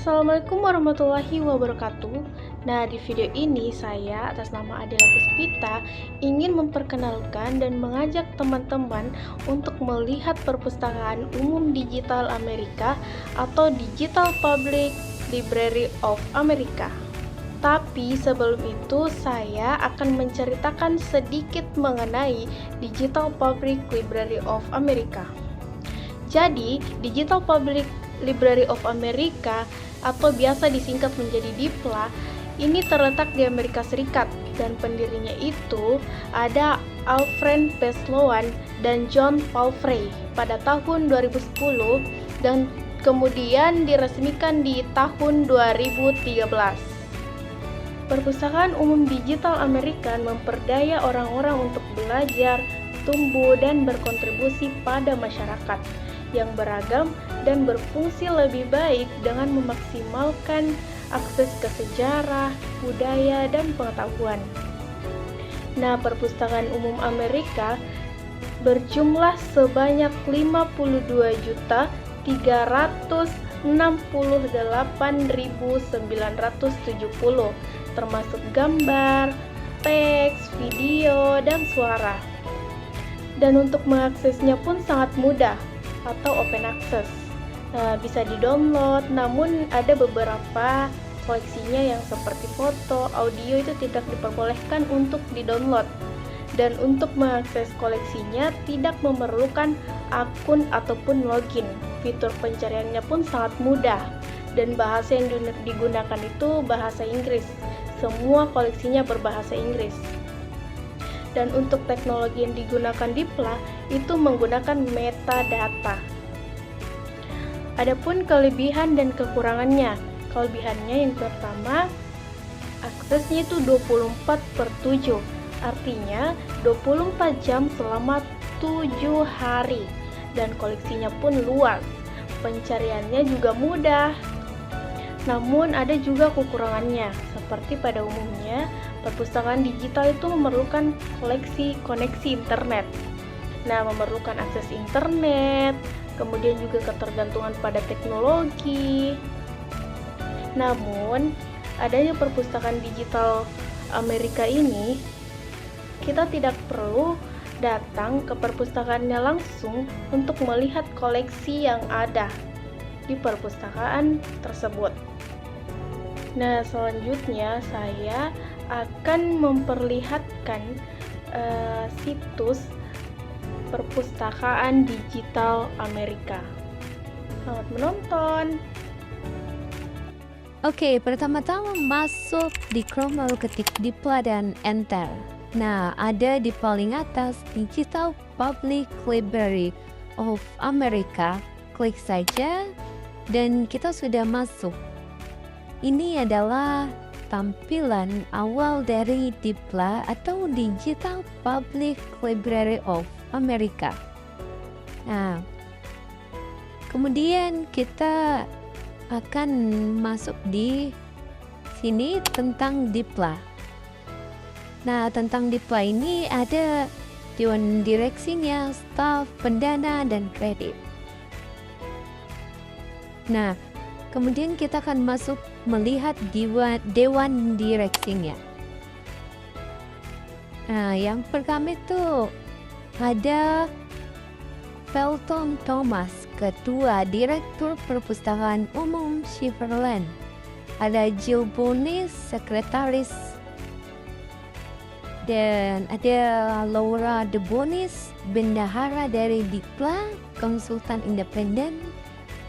Assalamualaikum warahmatullahi wabarakatuh. Nah, di video ini saya atas nama Adela Puspita ingin memperkenalkan dan mengajak teman-teman untuk melihat perpustakaan umum digital Amerika atau Digital Public Library of America. Tapi sebelum itu saya akan menceritakan sedikit mengenai Digital Public Library of America. Jadi, Digital Public Library of America atau biasa disingkat menjadi DIPLA ini terletak di Amerika Serikat dan pendirinya itu ada Alfred P. Sloan dan John Palfrey pada tahun 2010 dan kemudian diresmikan di tahun 2013. Perpustakaan Umum Digital Amerika memperdaya orang-orang untuk belajar, tumbuh, dan berkontribusi pada masyarakat yang beragam dan berfungsi lebih baik dengan memaksimalkan akses ke sejarah, budaya, dan pengetahuan. Nah, Perpustakaan Umum Amerika berjumlah sebanyak 52.368.970, termasuk gambar, teks, video, dan suara. Dan untuk mengaksesnya pun sangat mudah atau open access. Bisa di-download, namun ada beberapa koleksinya yang seperti foto, audio itu tidak diperbolehkan untuk di-download. Dan untuk mengakses koleksinya tidak memerlukan akun ataupun login. Fitur pencariannya pun sangat mudah dan bahasa yang digunakan itu bahasa Inggris. Semua koleksinya berbahasa Inggris. Dan untuk teknologi yang digunakan DIPLA itu menggunakan metadata. Adapun kelebihan dan kekurangannya. Kelebihannya yang pertama, aksesnya itu 24/7. Artinya 24 jam selama 7 hari. Dan koleksinya pun luas. Pencariannya juga mudah. Namun ada juga kekurangannya. Seperti pada umumnya, perpustakaan digital itu memerlukan koneksi internet. Nah, memerlukan akses internet, kemudian juga ketergantungan pada teknologi. Namun, adanya perpustakaan digital Amerika ini, kita tidak perlu datang ke perpustakaannya langsung untuk melihat koleksi yang ada di perpustakaan tersebut. Nah, selanjutnya saya akan memperlihatkan situs Perpustakaan Digital Amerika. Selamat menonton. Oke, pertama-tama masuk di Chrome lalu ketik DIPLA dan Enter. Nah, ada di paling atas Digital Public Library of America. Klik saja dan kita sudah masuk. Ini adalah tampilan awal dari DIPLA atau Digital Public Library of Amerika. Nah, kemudian kita akan masuk di sini tentang DIPLA. Nah, tentang DIPLA ini ada dewan direksinya, staf, pendana, dan kredit. Nah, kemudian kita akan masuk melihat dewan direksinya. Nah, yang pertama itu ada Felton Thomas, Ketua Direktur Perpustakaan Umum Shiverland. Ada Jill Bonis, Sekretaris. Dan ada Laura De Bonis, Bendahara dari DIPLA, Konsultan Independen.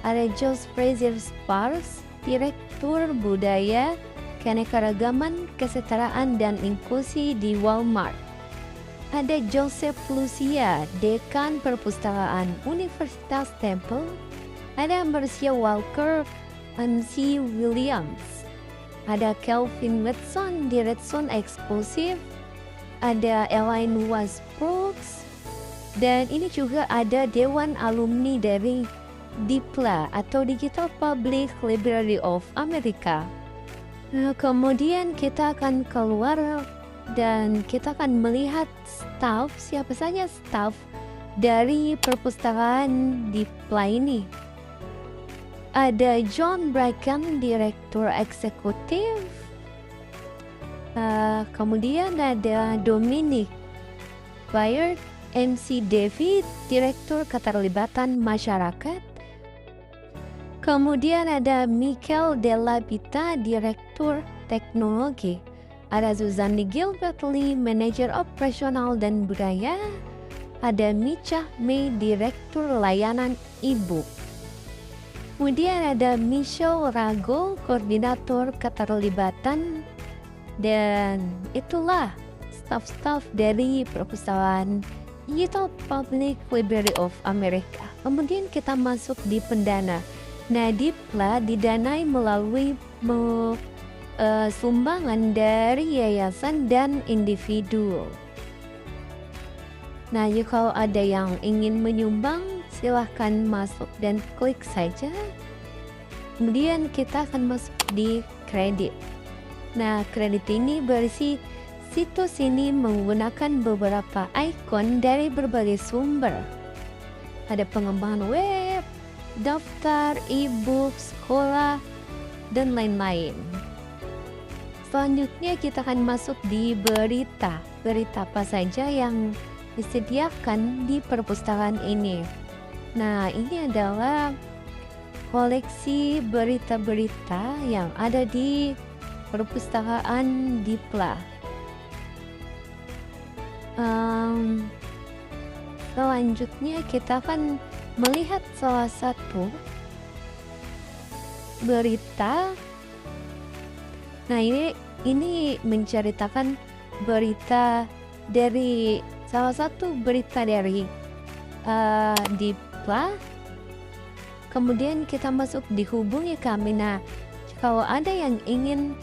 Ada Josh Fraser Sparks, Direktur Budaya, Keanekaragaman, Kesetaraan, dan Inklusi di Walmart. Ada Joseph Lucia, Dekan Perpustakaan Universitas Temple. Ada Marcia Walker, MC Williams. Ada Kelvin Watson, Direktur Eksklusif. Ada Elaine Brooks. Dan ini juga ada Dewan Alumni dari DIPLA atau Digital Public Library of America. Nah, kemudian kita akan keluar dan kita akan melihat staf, siapa saja staf dari perpustakaan DIPLA ini. ada John Bracken, Direktur Eksekutif. Kemudian ada Dominic Bayard, MC David, Direktur Keterlibatan Masyarakat. Kemudian ada Michael Della Vita, Direktur Teknologi. Ada Suzanne Gilbert Lee, Manajer Operasional dan Budaya. Ada Micha May, Direktur Layanan e-book. Kemudian ada Michelle Rago, Koordinator Keterlibatan. Dan itulah staf-staf dari Perpustakaan Digital Public Library of America. Kemudian kita masuk di pendana. Nah, DIPLA didanai melalui sumbangan dari yayasan dan individu. Nah, kalau ada yang ingin menyumbang, silahkan masuk dan klik saja. Kemudian kita akan masuk di kredit. Nah, kredit ini berisi situs ini menggunakan beberapa ikon dari berbagai sumber. Ada pengembangan web, daftar, e-book, sekolah, dan lain-lain. Selanjutnya kita akan masuk di berita. Berita apa saja yang disediakan di perpustakaan ini. Nah, ini adalah koleksi berita-berita yang ada di perpustakaan DIPLA. Selanjutnya kita akan melihat salah satu berita. Nah, ini menceritakan berita dari salah satu berita dari DIPLA. Kemudian kita masuk di hubungi kami. Nah, kalau ada yang ingin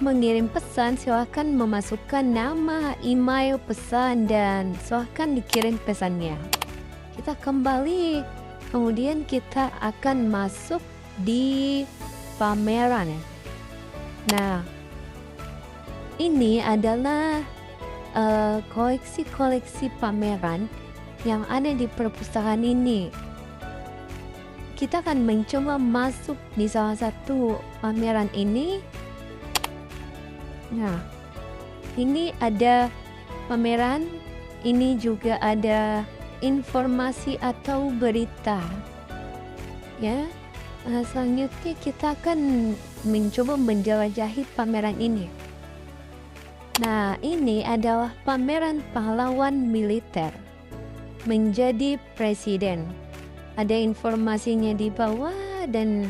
mengirim pesan, silakan memasukkan nama, email, pesan, dan silakan dikirim pesannya. Kita kembali, kemudian kita akan masuk di pameran. Nah, ini adalah koleksi-koleksi pameran yang ada di perpustakaan ini. Kita akan mencoba masuk di salah satu pameran ini. Nah, ini ada pameran, ini juga ada informasi atau berita. Ya, selanjutnya kita akan mencoba menjelajahi pameran ini. Nah, ini adalah pameran pahlawan militer menjadi presiden. Ada informasinya di bawah dan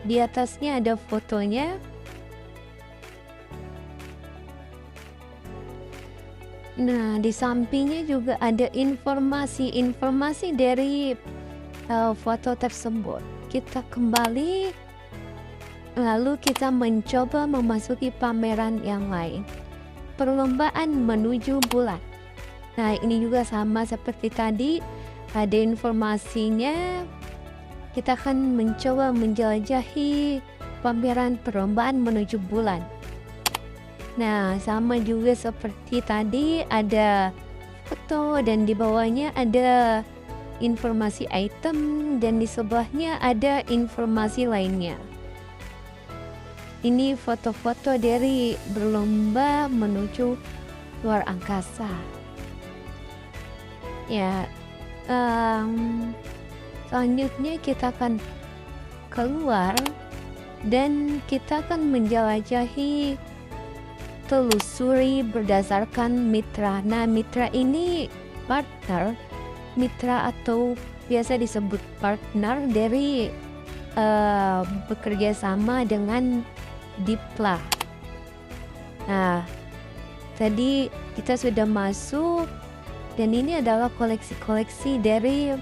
di atasnya ada fotonya. Nah, di sampingnya juga ada informasi dari foto tersebut. Kita kembali, lalu kita mencoba memasuki pameran yang lain. Perlombaan menuju bulan. Nah, ini juga sama seperti tadi, ada informasinya. Kita akan mencoba menjelajahi pameran perlombaan menuju bulan. Nah, sama juga seperti tadi, ada foto dan di bawahnya ada informasi item dan di sebelahnya ada informasi lainnya. Ini foto-foto dari berlomba menuju luar angkasa. Ya, selanjutnya kita akan keluar dan kita akan menjelajahi, telusuri berdasarkan mitra. Nah, mitra ini partner, mitra atau biasa disebut partner dari bekerja sama dengan DIPLA. Nah, tadi kita sudah masuk dan ini adalah koleksi-koleksi dari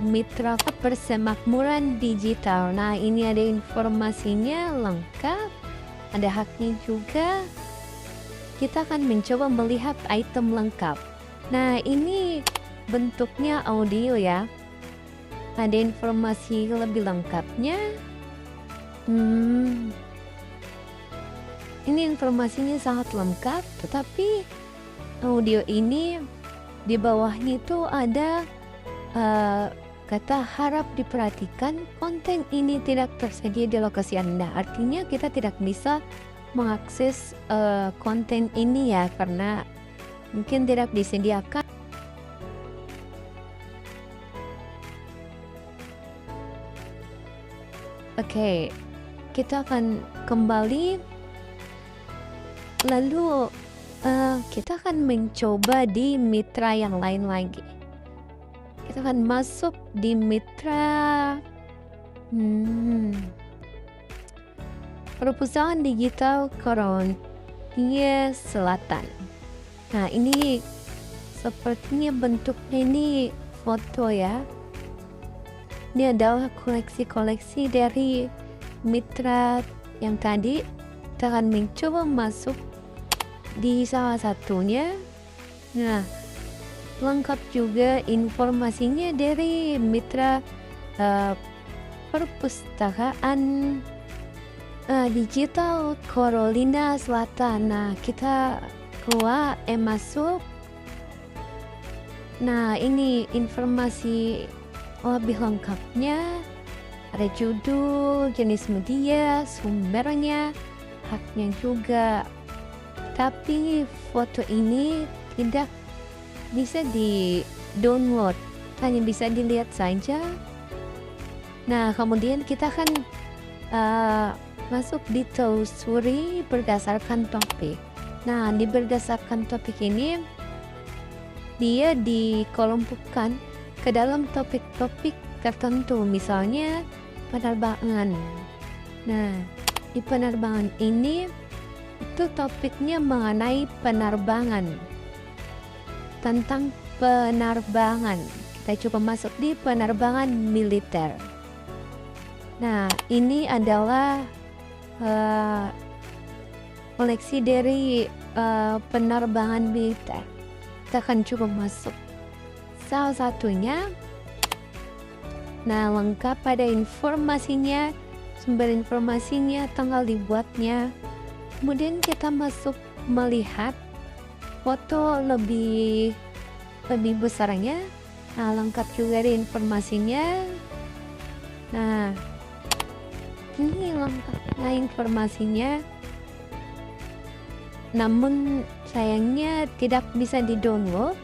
mitra persemakmuran digital. Nah, ini ada informasinya lengkap, ada haknya juga. Kita akan mencoba melihat item lengkap. Nah, ini bentuknya audio ya. Ada informasi lebih lengkapnya. Ini informasinya sangat lengkap, tetapi audio ini di bawahnya itu ada kata harap diperhatikan konten ini tidak tersedia di lokasi Anda. Artinya kita tidak bisa mengakses konten ini ya, karena mungkin tidak disediakan. Oke, kita akan kembali. Lalu kita akan mencoba di mitra yang lain lagi. Kita akan masuk di mitra Perpustakaan Digital Korea Selatan. Nah, ini sepertinya bentuknya ini foto ya. Ini adalah koleksi-koleksi dari mitra yang tadi. Kita akan mencoba masuk di salah satunya. Nah, lengkap juga informasinya dari mitra Perpustakaan Digital Carolina Selatan. Nah, kita keluar masuk. Nah, ini informasi lebih lengkapnya. Ada judul, jenis media, sumbernya, haknya juga. Tapi foto ini tidak bisa di-download, hanya bisa dilihat saja. Nah, kemudian kita akan masuk di telusuri berdasarkan topik. Nah, di berdasarkan topik ini dia dikelompokkan ke dalam topik-topik tertentu, misalnya penerbangan. Nah, di penerbangan ini itu topiknya mengenai penerbangan, tentang penerbangan. Kita coba masuk di penerbangan militer. Nah, ini adalah koleksi dari penerbangan militer. Kita akan coba masuk salah satunya. Nah, lengkap pada informasinya, sumber informasinya, tanggal dibuatnya. Kemudian kita masuk melihat foto lebih besarnya. Nah, lengkap juga di informasinya. Nah, ini lengkapnya informasinya. Namun sayangnya tidak bisa di-download.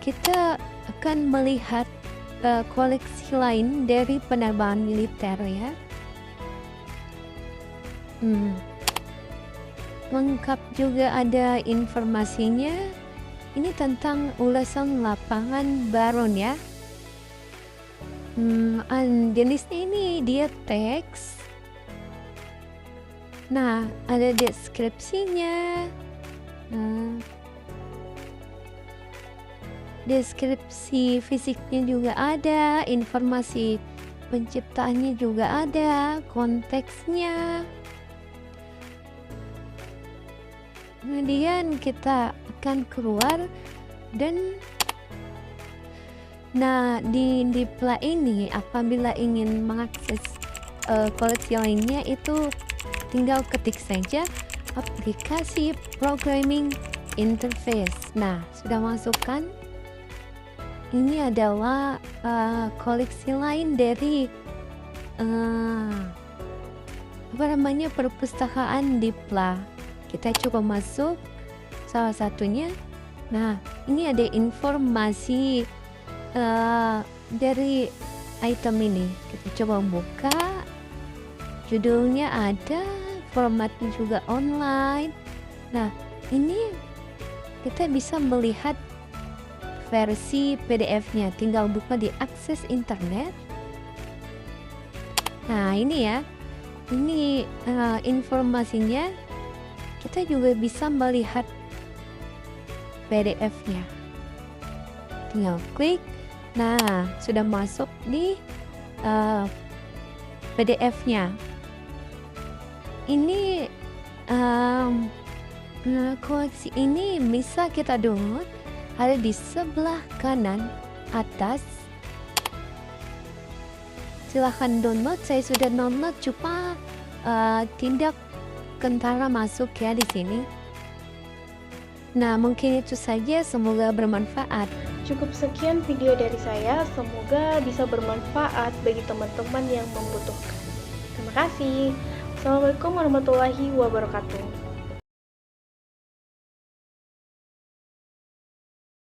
Kita akan melihat koleksi lain dari penerbangan militer ya. Lengkap juga ada informasinya. Ini tentang ulasan lapangan Baron ya. Jenisnya ini dia teks. Nah, ada deskripsinya. Deskripsi fisiknya juga ada, informasi penciptaannya juga ada, konteksnya. Kemudian kita akan keluar dan di Dipla ini apabila ingin mengakses koleksi lainnya itu tinggal ketik saja aplikasi programming interface. Nah, sudah masukkan. Ini adalah koleksi lain dari perpustakaan Dipla. Kita coba masuk salah satunya. Nah, ini ada informasi dari item ini. Kita coba buka. Judulnya ada, formatnya juga online. Nah, ini kita bisa melihat versi PDF-nya, tinggal buka di akses internet. Nah, ini ya, ini informasinya. Kita juga bisa melihat PDF-nya. Tinggal klik. Nah, sudah masuk di PDF-nya. Ini koleksi ini bisa kita download. Ada di sebelah kanan atas. Silahkan download. Saya sudah download, cuma tidak kentara masuk ya di sini. Nah, mungkin itu saja. Semoga bermanfaat. Cukup sekian video dari saya, semoga bisa bermanfaat bagi teman-teman yang membutuhkan. Terima kasih. Assalamualaikum warahmatullahi wabarakatuh.